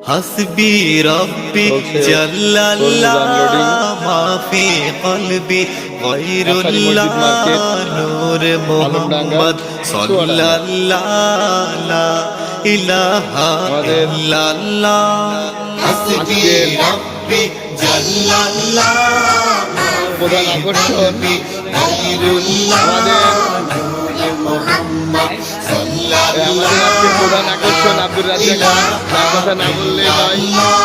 حسبي ربي جل الله ما في قلبي غير الله نور محمد صلى الله لا إله إلا الله حسبي ربي جل الله ما في قلبي غير الله نور محمد صلى الله প্রধান আকর্ষণ আব্দুর রাজ্জাক তার কথা না বললে নয়।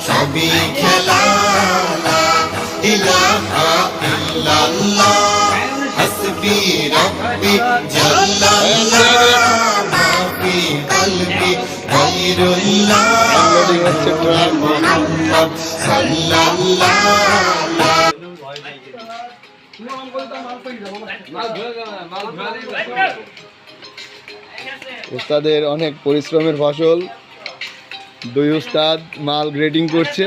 সবই খেলা ইলাহা ইল্লাল্লাহ হাসবি রব্বি জাল্লাল্লাহ মা ফি কলবি গায়রুল্লাহ মুহাম্মদ সাল্লাল্লাহ উস্তাদের অনেক পরিশ্রমের ফসল। দুই উস্তাদ মাল গ্রেডিং করছে।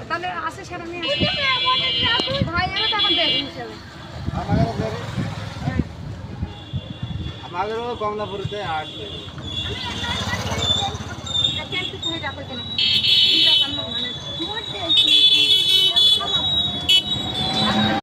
তাহলে আসে সেটা নিয়ে ভাই এরা তখন দেখি হিসেবে আমাদেরও কমলাপুরিতে 8